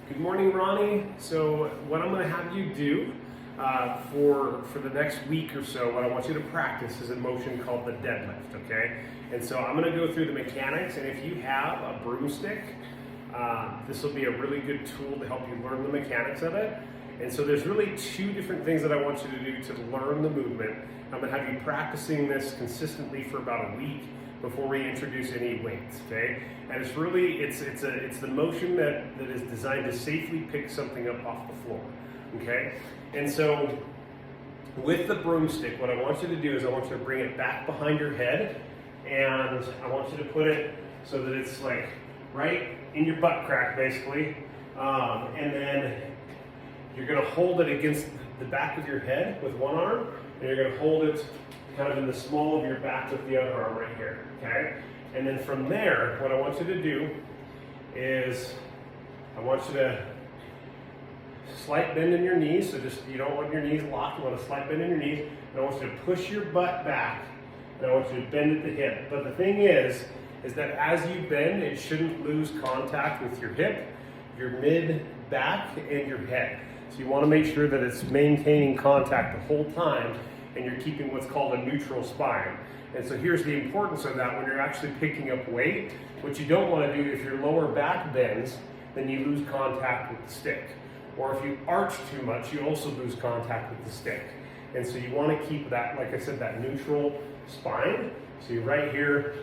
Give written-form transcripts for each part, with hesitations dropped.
Good morning, Ronnie. So what I'm going to have you do for the next week or so, what I want you to practice is a motion called the deadlift, okay? And so I'm going to go through the mechanics, and if you have a broomstick, this will be a really good tool to help you learn the mechanics of it. And so there's really two different things that I want you to do to learn the movement. I'm going to have you practicing this consistently for about a week before we introduce any weights, okay? And it's really, it's the motion that is designed to safely pick something up off the floor, okay? And so with the broomstick, what I want you to do is I want you to bring it back behind your head, and I want you to put it so that it's like right in your butt crack, basically. And then you're gonna hold it against the back of your head with one arm, and you're gonna hold it kind of in the small of your back with the other arm right here, okay? And then from there, what I want you to do is I want you to slight bend in your knees, so just, you don't want your knees locked, you want a slight bend in your knees, and I want you to push your butt back, and I want you to bend at the hip. But the thing is that as you bend, it shouldn't lose contact with your hip, your mid-back, and your head. So you want to make sure that it's maintaining contact the whole time, and you're keeping what's called a neutral spine. And so here's the importance of that when you're actually picking up weight. What you don't want to do, if your lower back bends, then you lose contact with the stick. Or if you arch too much, you also lose contact with the stick. And so you want to keep that, like I said, that neutral spine. So you're right here,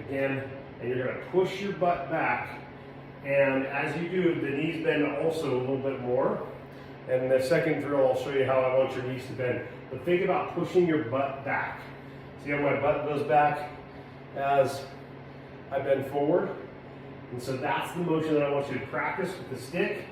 again, and you're going to push your butt back. And as you do, the knees bend also a little bit more. And the second drill, I'll show you how I want your knees to bend. But think about pushing your butt back. See how my butt goes back as I bend forward? And so that's the motion that I want you to practice with the stick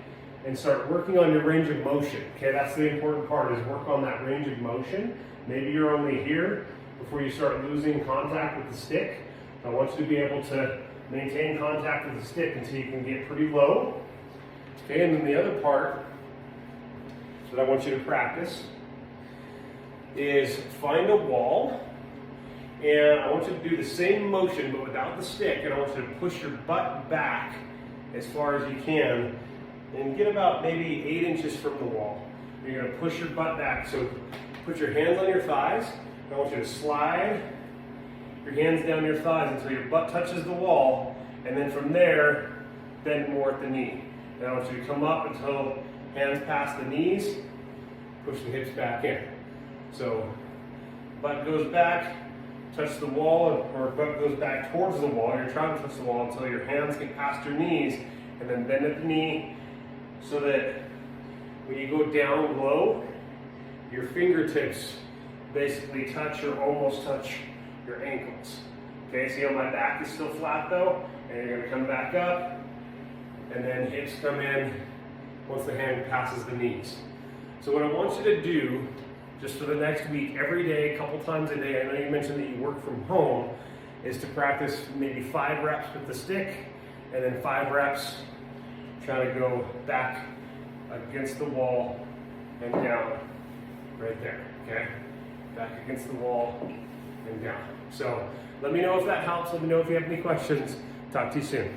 and start working on your range of motion. Okay, that's the important part, is work on that range of motion. Maybe you're only here before you start losing contact with the stick. I want you to be able to maintain contact with the stick until you can get pretty low. Okay, and then the other part that I want you to practice is find a wall, and I want you to do the same motion but without the stick, and I want you to push your butt back as far as you can and get about maybe 8 inches from the wall. You're going to push your butt back, so put your hands on your thighs. I want you to slide your hands down your thighs until your butt touches the wall, and then from there bend more at the knee. And I want you to come up until hands past the knees, push the hips back in. So butt goes back, touch the wall, or butt goes back towards the wall. You're trying to touch the wall until your hands get past your knees, and then bend at the knee so that when you go down low, your fingertips basically touch or almost touch your ankles. Okay, see how my back is still flat though? And you're gonna come back up, and then hips come in once the hand passes the knees. So what I want you to do, just for the next week, every day, a couple times a day, I know you mentioned that you work from home, is to practice maybe 5 reps with the stick, and then 5 reps trying to go back against the wall and down, right there, okay? Back against the wall and down. So let me know if that helps. Let me know if you have any questions. Talk to you soon.